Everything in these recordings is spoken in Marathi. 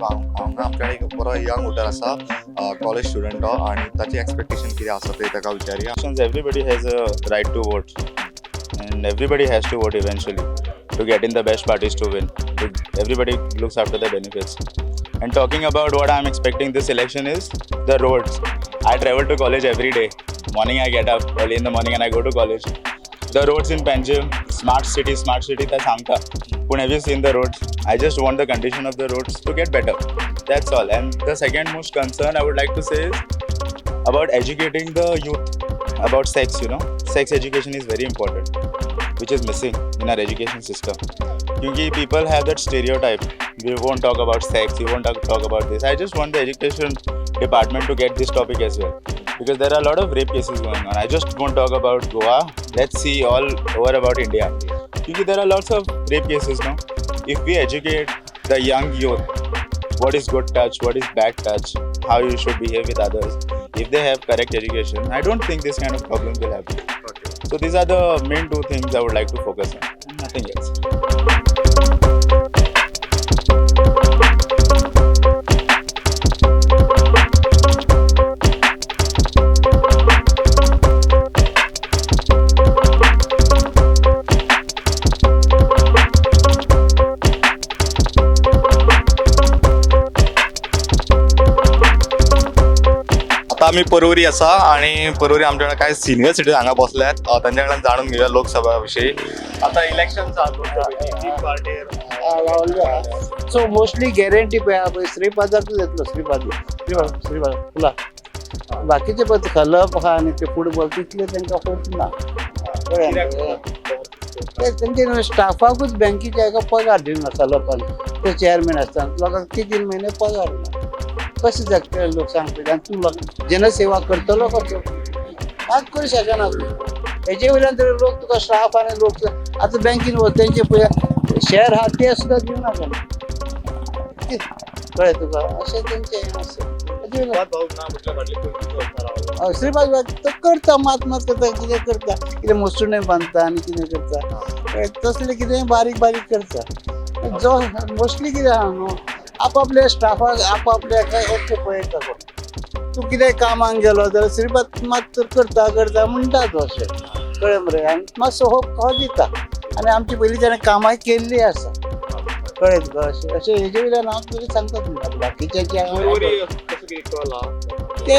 हांगा आमच्याकडे एक बरो यंग वोटर आसा कॉलेज स्टुडंट हो आनी ताची एक्सपेक्टेशन कितें आसा ते ताका विचारया. Everybody has a right to vote, and everybody has to vote eventually to get in the best parties to win. Everybody looks after the benefits. And talking about what I'm expecting this election is the roads. I travel to college every day. Morning I get up early in the morning and I go to college. The roads in Panjim, smart city ta sangta. But have you seen the roads? I just want the condition of the roads to get better. That's all. And the second most concern I would like to say is about educating the youth about sex. Sex education is very important, which is missing in our education system. Because people have that stereotype. We won't talk about sex, we won't talk about this. I just want the education department to get this topic as well. Because there are a lot of rape cases going on. I just won't talk about Goa. Let's see all over about India. Because there are lots of rape cases now. If we educate the young youth, what is good touch, what is bad touch, how you should behave with others, if they have correct education, I don't think this kind of problem will happen. So these are the main two things I would like to focus on, and nothing else. आता आम्ही परवरी आसा आणि परवरी आमच्याकडे काय सिनियर सिटीजन हांगा बसल्यात तांच्या कडल्यान जाणून घेऊया लोकसभा विषयी. आता इलेक्शन सो मोस्टली गॅरंटी पळय श्रीपादाकूच येतलो श्रीपाद फुला बाकीचे पळय खलप आहा आनी ते फुटबॉल तितले तांकां होप ना तेंचे स्टाफाकूच बँकेच्या हाका पगार दिना खलपान ते चेअरमॅन आसता लोकांक 3 महिने पगार ना कशें जगतले लोक सांगतले आनी तूं जनसेवा करतलो कसो कांयच करूं शकना तूं हेजे वयल्यान तरी लोक तुका स्टाफ आनी लोक आतां बँकेन तेंचे पळय शेअर आहा ते सुद्दां दिवना कळ्ळें तुका अशें तेंचें हें आसा श्रीपाद तो करता मात करता कितें करता कितें मसुणें बांदता आनी कितें करता तसलें कितें बारीक बारीक करता जो मोस्टली कितें आहा न्हू आपापल्या स्टाफाक आपापल्या ओके पळयता कोण तूं कितें कामाक गेलो जाल्यार श्रीपाद मात करता म्हणटा तो अशें कळ्ळें मरे आनी मातसो होप दिता आनी आमची पयलीं ताणें कामां केल्लीं आसा कळ्ळें तुका अशें हेजे वयल्यान हांव तुका सांगता तुमकां बाकीच्यांचे ते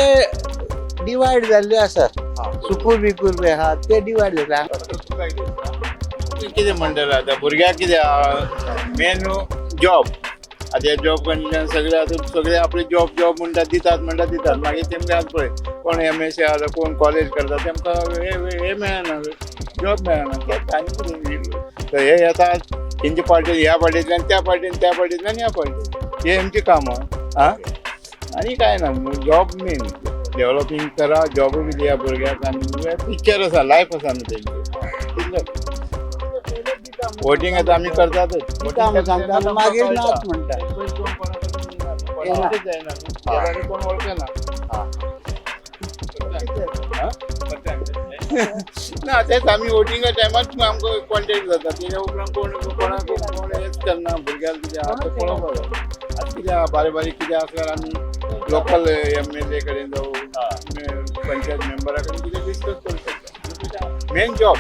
डिवायड जाल्ले आसात सुकूर बिकूर बी आहा ते डिवायड जाल्ले कितें म्हणटलें आतां भुरग्याक कितें मेन जॉब आतां जॉब कंडिशन सगळे आपले जॉब म्हणटात दितात मागीर तेमकां पळय कोण MSc आसा कोण कॉलेज करता तेमकां हे मेळना जॉब मेळना तर हे येतात तेंचे पार्टी ह्या पार्टींतल्यान त्या पार्टींतल्यान ह्या पार्टी हे आमची कामां आनी कांय ना जॉब मेन डेव्हलपिंग करा जॉब बी दिया भुरग्याक आनी पिक्चर आसा लायफ आसा न्हू तेंचे वोटींग आतां आमी करतातच मागीर नाच म्हणटा कोण वळखना ना तेच आमी वोटिंगा टायमार आमकां कॉन्टेक्ट जाता तेज्या उपरांत कोण हेच करना भुरग्याक कितें आतां पळोवपाक जाय आतां कितें बारीक कितें आसल्यार आमी लोकल MLA कडेन जावं पंचायत मेंबरा कडेन कितें डिस्कस करूं शकता मेन जॉब